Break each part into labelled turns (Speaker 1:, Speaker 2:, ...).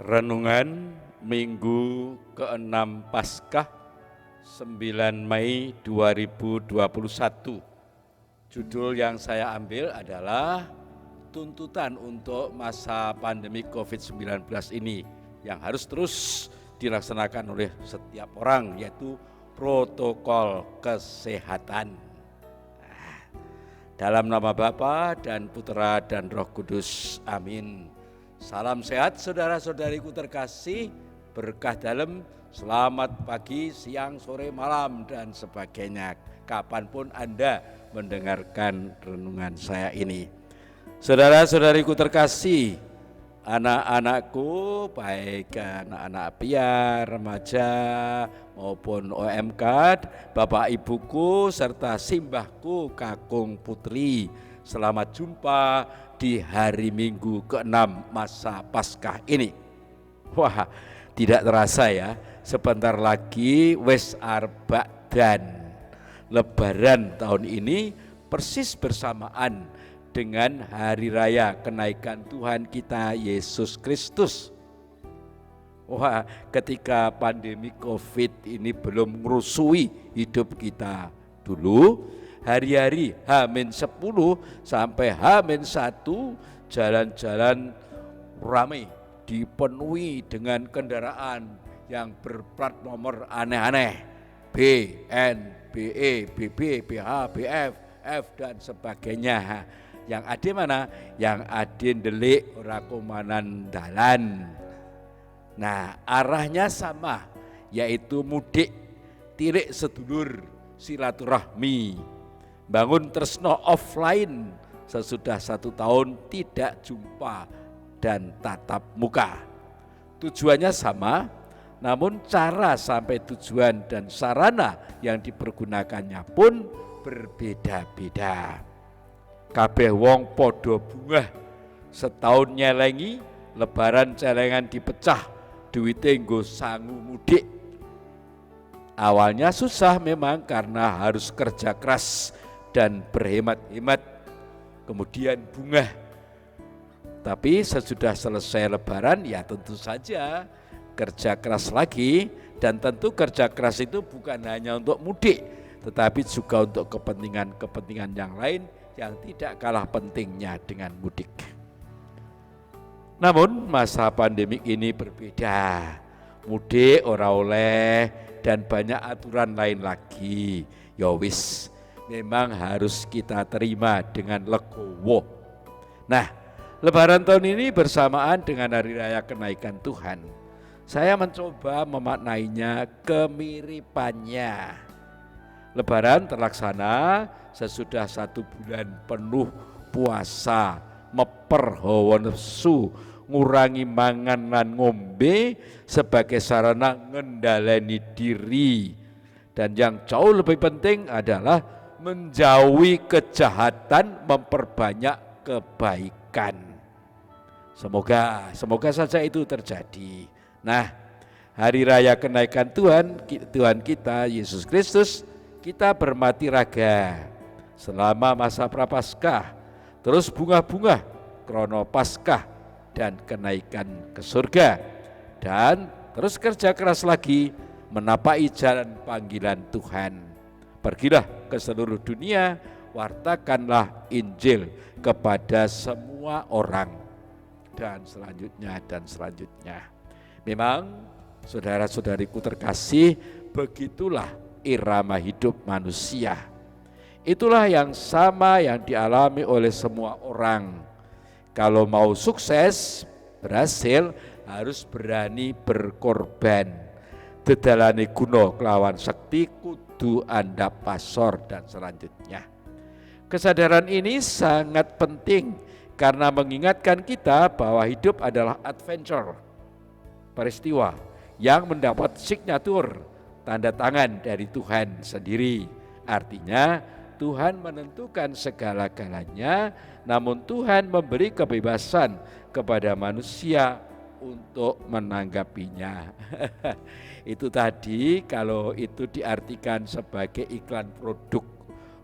Speaker 1: Renungan Minggu ke-6 Paskah 9 Mei 2021. Judul yang saya ambil adalah tuntutan untuk masa pandemi COVID-19 ini yang harus terus dilaksanakan oleh setiap orang, yaitu protokol kesehatan. Dalam nama Bapa dan Putera dan Roh Kudus. Amin. Salam sehat saudara-saudariku terkasih, berkah dalam, selamat pagi, siang, sore, malam, dan sebagainya. Kapanpun Anda mendengarkan renungan saya ini. Saudara-saudariku terkasih, anak-anakku, baik anak-anak piar, remaja maupun OMK, Bapak Ibuku, serta simbahku, kakung putri, selamat jumpa di hari Minggu ke-6 masa Paskah ini. Wah, tidak terasa ya, sebentar lagi wes Arba'dan. Lebaran tahun ini persis bersamaan dengan hari raya kenaikan Tuhan kita Yesus Kristus. Wah, ketika pandemi COVID ini belum merusui hidup kita dulu, hari-hari H-10 sampai H-1 jalan-jalan ramai, dipenuhi dengan kendaraan yang berplat nomor aneh-aneh, B, N, BE, BB, BH, BF, F dan sebagainya. Yang ada mana? Yang ada ndelik ora komanan dalan. Nah, arahnya sama, yaitu mudik, tilik sedulur, silaturahmi, bangun tresno offline sesudah 1 tahun tidak jumpa dan tatap muka. Tujuannya sama, namun cara sampai tujuan dan sarana yang dipergunakannya pun berbeda-beda. Kabeh wong podo bungah, setahun nyelengi, lebaran celengan dipecah, duwite nggo sangu mudik. Awalnya susah memang karena harus kerja keras dan berhemat-hemat, kemudian bungah. Tapi sesudah selesai lebaran ya tentu saja kerja keras lagi, dan tentu kerja keras itu bukan hanya untuk mudik, tetapi juga untuk kepentingan-kepentingan yang lain yang tidak kalah pentingnya dengan mudik. Namun masa pandemik ini berbeda. Mudik ora oleh dan banyak aturan lain lagi. Ya wis, memang harus kita terima dengan legowo. Nah, lebaran tahun ini bersamaan dengan hari raya kenaikan Tuhan. Saya mencoba memaknainya kemiripannya. Lebaran terlaksana sesudah 1 bulan penuh puasa, meper hawa nafsu, ngurangi mangan lan ngombe sebagai sarana ngendhaleni diri. Dan yang jauh lebih penting adalah menjauhi kejahatan, memperbanyak kebaikan. Semoga saja itu terjadi. Nah, hari raya kenaikan Tuhan kita Yesus Kristus, kita bermati raga selama masa Prapaskah, terus bunga-bunga krono Paskah dan kenaikan ke surga, dan terus kerja keras lagi menapai jalan panggilan Tuhan. Pergilah ke seluruh dunia, wartakanlah Injil kepada semua orang, dan selanjutnya. Memang saudara-saudariku terkasih, begitulah irama hidup manusia. Itulah yang sama yang dialami oleh semua orang. Kalau mau sukses, berhasil, harus berani berkorban. Dedalane guna kelawan sekti kudu andhap pasor dan selanjutnya. Kesadaran ini sangat penting karena mengingatkan kita bahwa hidup adalah adventure, peristiwa yang mendapat signatur, tanda tangan dari Tuhan sendiri. Artinya Tuhan menentukan segala-galanya, namun Tuhan memberi kebebasan kepada manusia untuk menanggapinya. Itu tadi kalau itu diartikan sebagai iklan produk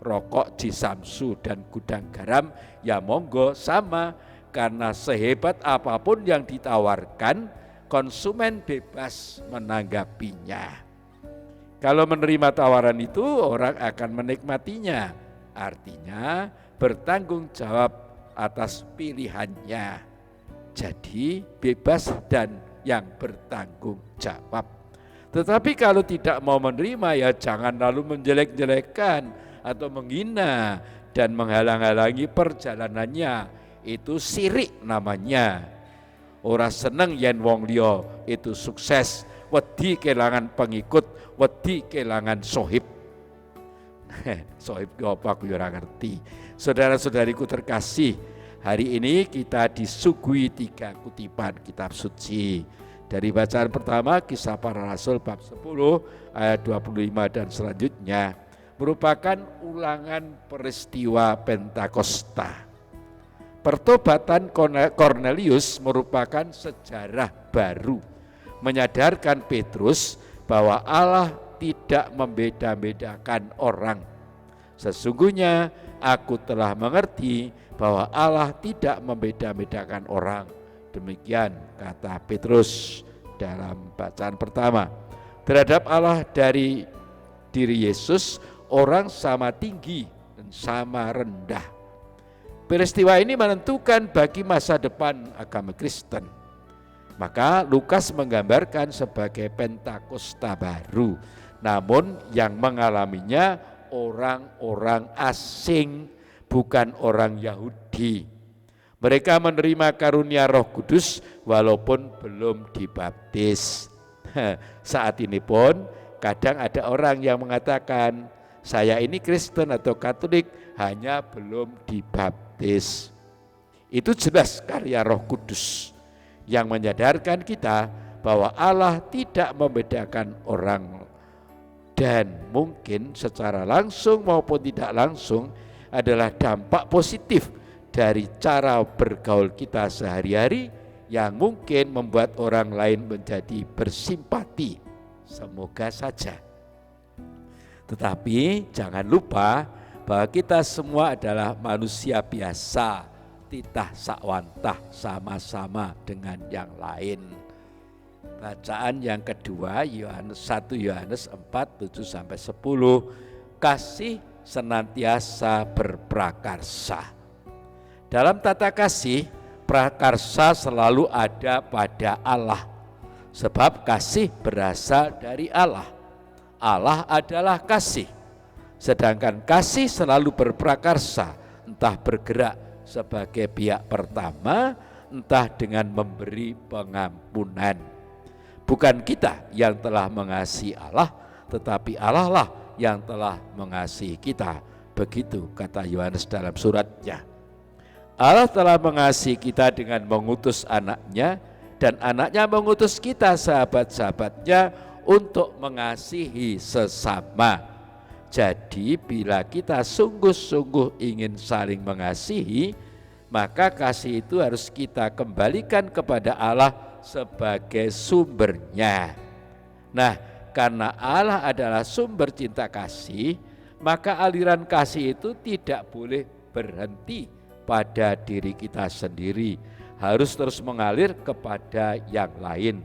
Speaker 1: rokok di Samsu dan gudang garam, ya monggo sama, karena sehebat apapun yang ditawarkan, konsumen bebas menanggapinya. Kalau menerima tawaran itu, orang akan menikmatinya. Artinya bertanggung jawab atas pilihannya. Jadi bebas dan yang bertanggung jawab. Tetapi kalau tidak mau menerima, ya jangan lalu menjelek-jelekkan atau menghina dan menghalang-halangi perjalanannya. Itu sirik namanya. Ora seneng yen wong liya itu sukses, wedi kelangan pengikut, wedi kelangan sohib. Sohib apa aku ora ngerti. Saudara-saudariku terkasih, hari ini kita disuguhi 3 kutipan kitab suci. Dari bacaan pertama, Kisah Para Rasul bab 10 ayat 25 dan selanjutnya merupakan ulangan peristiwa Pentakosta. Pertobatan Kornelius merupakan sejarah baru, menyadarkan Petrus bahwa Allah tidak membeda-bedakan orang. Sesungguhnya aku telah mengerti bahwa Allah tidak membeda-bedakan orang. Demikian kata Petrus dalam bacaan pertama. Terhadap Allah dari diri Yesus, orang sama tinggi dan sama rendah. Peristiwa ini menentukan bagi masa depan agama Kristen. Maka Lukas menggambarkan sebagai Pentakosta baru, namun yang mengalaminya orang-orang asing, bukan orang Yahudi. Mereka menerima karunia Roh Kudus walaupun belum dibaptis. Saat ini pun kadang ada orang yang mengatakan, saya ini Kristen atau Katolik, hanya belum dibaptis. Itu jelas karya Roh Kudus yang menyadarkan kita bahwa Allah tidak membedakan orang, dan mungkin secara langsung maupun tidak langsung adalah dampak positif dari cara bergaul kita sehari-hari yang mungkin membuat orang lain menjadi bersimpati. Semoga saja. Tetapi jangan lupa bahwa kita semua adalah manusia biasa, titah sakwantah sama-sama dengan yang lain. Bacaan yang kedua, 1 Yohanes 4, 7-10, kasih senantiasa berprakarsa. Dalam tata kasih, prakarsa selalu ada pada Allah, sebab kasih berasal dari Allah. Allah adalah kasih, sedangkan kasih selalu berprakarsa, entah bergerak sebagai pihak pertama, entah dengan memberi pengampunan. Bukan kita yang telah mengasihi Allah, tetapi Allah lah yang telah mengasihi kita. Begitu kata Yohanes dalam suratnya. Allah telah mengasihi kita dengan mengutus anaknya, dan anaknya mengutus kita sahabat-sahabatnya untuk mengasihi sesama. Jadi bila kita sungguh-sungguh ingin saling mengasihi, maka kasih itu harus kita kembalikan kepada Allah sebagai sumbernya. Nah, karena Allah adalah sumber cinta kasih, maka aliran kasih itu tidak boleh berhenti pada diri kita sendiri, harus terus mengalir kepada yang lain.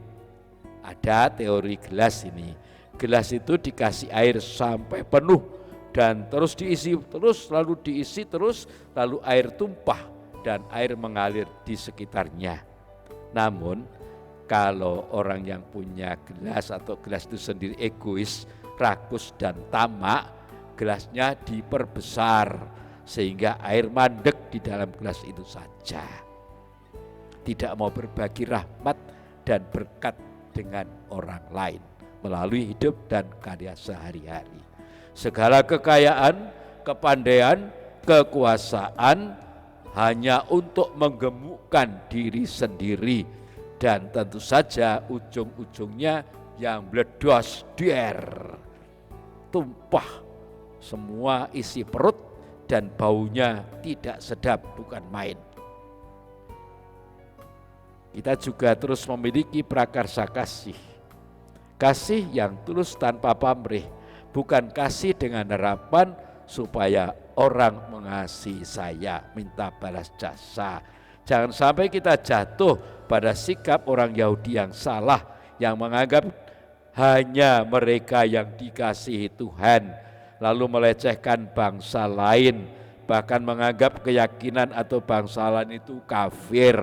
Speaker 1: Ada teori gelas ini. Gelas itu dikasih air sampai penuh dan terus diisi terus, lalu diisi terus, lalu air tumpah dan air mengalir di sekitarnya. Namun kalau orang yang punya gelas atau gelas itu sendiri egois, rakus dan tamak, gelasnya diperbesar sehingga air mandek di dalam gelas itu saja. Tidak mau berbagi rahmat dan berkat dengan orang lain melalui hidup dan karya sehari-hari. Segala kekayaan, kepandaian, kekuasaan hanya untuk menggemukkan diri sendiri, dan tentu saja ujung-ujungnya yang bledos der, tumpah semua isi perut dan baunya tidak sedap, bukan main. Kita juga terus memiliki prakarsa kasih. Kasih yang tulus tanpa pamrih, bukan kasih dengan harapan supaya orang mengasihi saya, minta balas jasa. Jangan sampai kita jatuh pada sikap orang Yahudi yang salah, yang menganggap hanya mereka yang dikasihi Tuhan, lalu melecehkan bangsa lain, bahkan menganggap keyakinan atau bangsa lain itu kafir.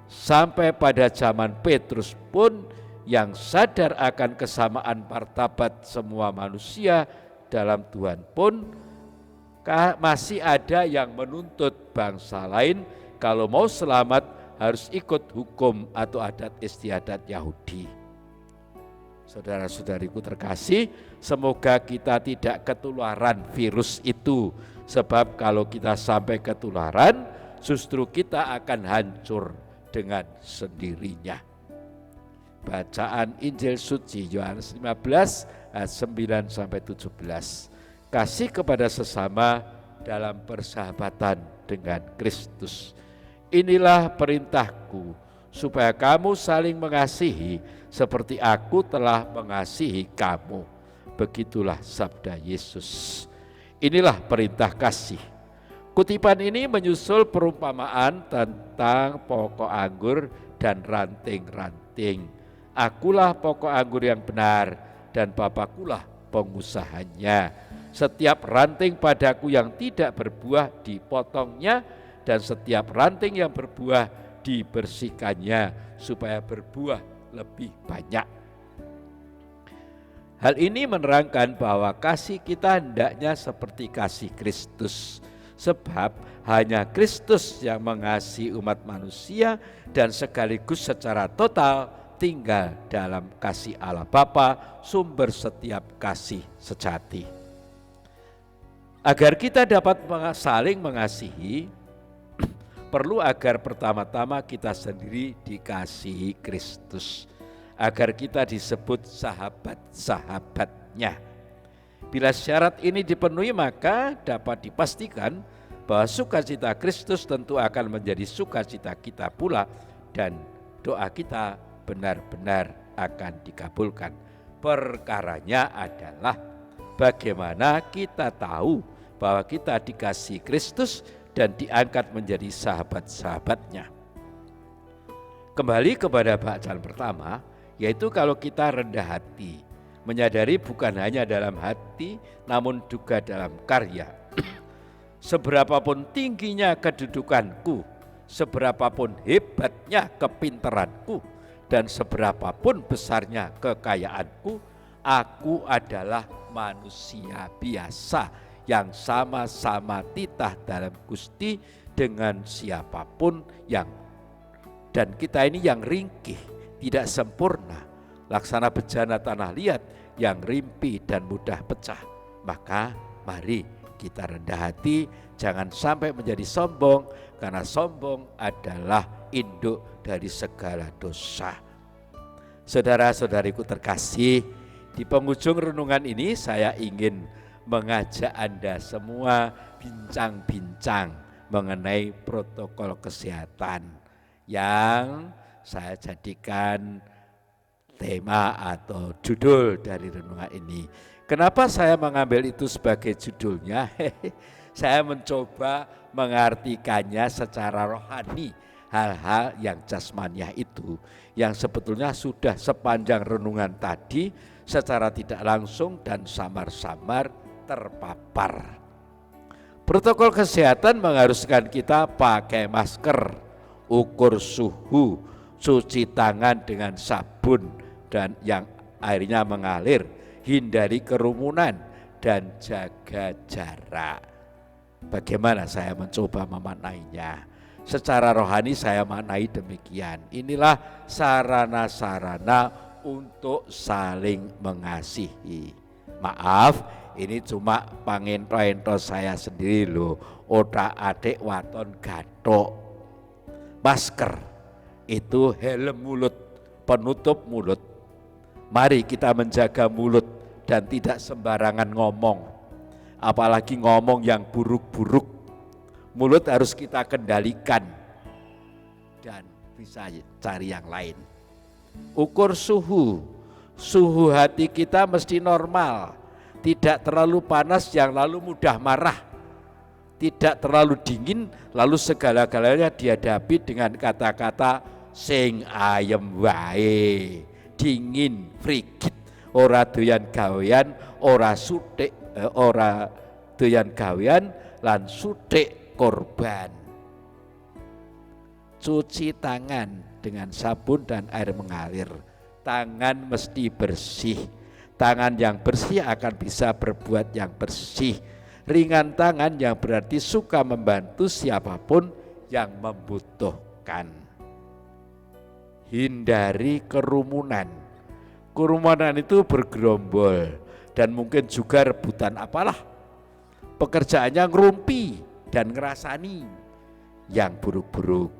Speaker 1: Sampai pada zaman Petrus pun yang sadar akan kesamaan martabat semua manusia dalam Tuhan pun masih ada yang menuntut bangsa lain kalau mau selamat harus ikut hukum atau adat istiadat Yahudi. Saudara-saudariku terkasih, semoga kita tidak ketularan virus itu, sebab kalau kita sampai ketularan justru kita akan hancur dengan sendirinya. Bacaan Injil suci Yohanes 15 ayat 9 sampai 17. Kasih kepada sesama dalam persahabatan dengan Kristus. Inilah perintahku, supaya kamu saling mengasihi seperti aku telah mengasihi kamu. Begitulah sabda Yesus. Inilah perintah kasih. Kutipan ini menyusul perumpamaan tentang pokok anggur dan ranting-ranting. Akulah pokok anggur yang benar dan Bapakulah pengusahanya. Setiap ranting padaku yang tidak berbuah dipotongnya, dan setiap ranting yang berbuah dibersihkannya supaya berbuah lebih banyak. Hal ini menerangkan bahwa kasih kita hendaknya seperti kasih Kristus, sebab hanya Kristus yang mengasihi umat manusia dan sekaligus secara total tinggal dalam kasih Allah Bapa, sumber setiap kasih sejati. Agar kita dapat saling mengasihi, perlu agar pertama-tama kita sendiri dikasihi Kristus, agar kita disebut sahabat-sahabatnya. Bila syarat ini dipenuhi, maka dapat dipastikan bahwa sukacita Kristus tentu akan menjadi sukacita kita pula, dan doa kita benar-benar akan dikabulkan. Perkaranya adalah bagaimana kita tahu bahwa kita dikasihi Kristus dan diangkat menjadi sahabat-sahabatnya. Kembali kepada bacaan pertama, yaitu kalau kita rendah hati, menyadari bukan hanya dalam hati namun juga dalam karya. Seberapapun tingginya kedudukanku, seberapapun hebatnya kepintaranku, dan seberapapun besarnya kekayaanku, aku adalah manusia biasa yang sama-sama titah dalam Gusti dengan siapapun dan kita ini yang ringkih, tidak sempurna, laksana bejana tanah liat yang rimpi dan mudah pecah. Maka mari kita rendah hati, jangan sampai menjadi sombong, karena sombong adalah induk dari segala dosa. Saudara-saudariku terkasih, di penghujung renungan ini saya ingin mengajak Anda semua bincang-bincang mengenai protokol kesehatan yang saya jadikan tema atau judul dari renungan ini. Kenapa saya mengambil itu sebagai judulnya? Saya mencoba mengartikannya secara rohani, hal-hal yang jasmaniah itu, yang sebetulnya sudah sepanjang renungan tadi secara tidak langsung dan samar-samar terpapar. Protokol kesehatan mengharuskan kita pakai masker, ukur suhu, cuci tangan dengan sabun dan yang airnya mengalir, hindari kerumunan dan jaga jarak. Bagaimana saya mencoba memaknainya? Secara rohani saya maknai demikian. Inilah sarana-sarana untuk saling mengasihi. Maaf, ini cuma pangento-ento saya sendiri loh. Otak adik waton gathok. Masker itu helm mulut, penutup mulut. Mari kita menjaga mulut dan tidak sembarangan ngomong. Apalagi ngomong yang buruk-buruk. Mulut harus kita kendalikan dan bisa cari yang lain. Ukur suhu. Suhu hati kita mesti normal, tidak terlalu panas yang lalu mudah marah. tidak terlalu dingin lalu segala-galanya dihadapi dengan kata-kata sing ayem wae, dingin, frigid, ora doyan gawean, ora suthik, ora doyan gawean lan suthik korban. Cuci tangan dengan sabun dan air mengalir. Tangan mesti bersih. Tangan yang bersih akan bisa berbuat yang bersih. Ringan tangan yang berarti suka membantu siapapun yang membutuhkan. Hindari kerumunan. Kerumunan itu bergerombol dan mungkin juga rebutan apalah. Pekerjaannya ngerumpi dan ngerasani yang buruk-buruk.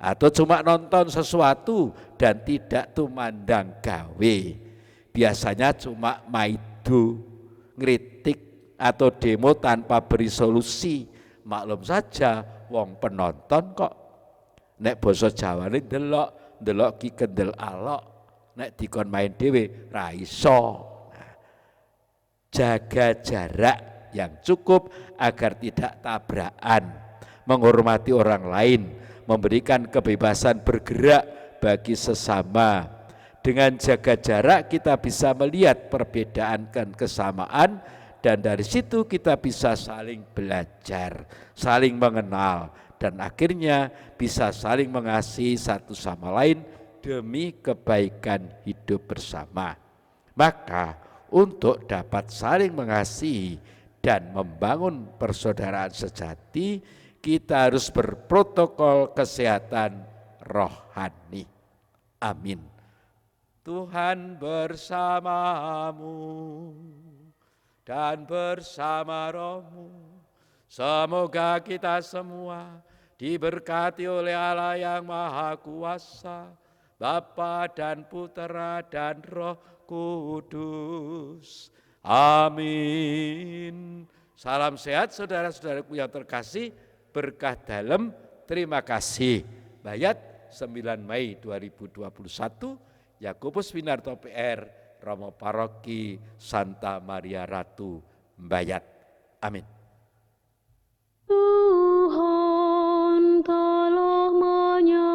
Speaker 1: Atau cuma nonton sesuatu dan tidak tumandang gawe. Biasanya cuma maido, ngritik, atau demo tanpa beri solusi. Maklum saja wong penonton kok nek basa Jawane ndelok ki kendel alok, nek dikon main dhewe ra iso. Jaga jarak yang cukup agar tidak tabrakan, menghormati orang lain, memberikan kebebasan bergerak bagi sesama. Dengan jaga jarak kita bisa melihat perbedaan dan kesamaan, dan dari situ kita bisa saling belajar, saling mengenal, dan akhirnya bisa saling mengasihi satu sama lain demi kebaikan hidup bersama. Maka untuk dapat saling mengasihi dan membangun persaudaraan sejati, kita harus berprotokol kesehatan rohani. Amin. Tuhan bersamamu dan bersama rohmu. Semoga kita semua diberkati oleh Allah yang Maha Kuasa, Bapa dan Putera dan Roh Kudus. Amin. Salam sehat saudara-saudaraku yang terkasih, berkah dalam, terima kasih. Bayat 9 Mei 2021, Yakobus Winarto PR, Romo Paroki Santa Maria Ratu, Mbayat. Amin.
Speaker 2: Tuhan telah menyertai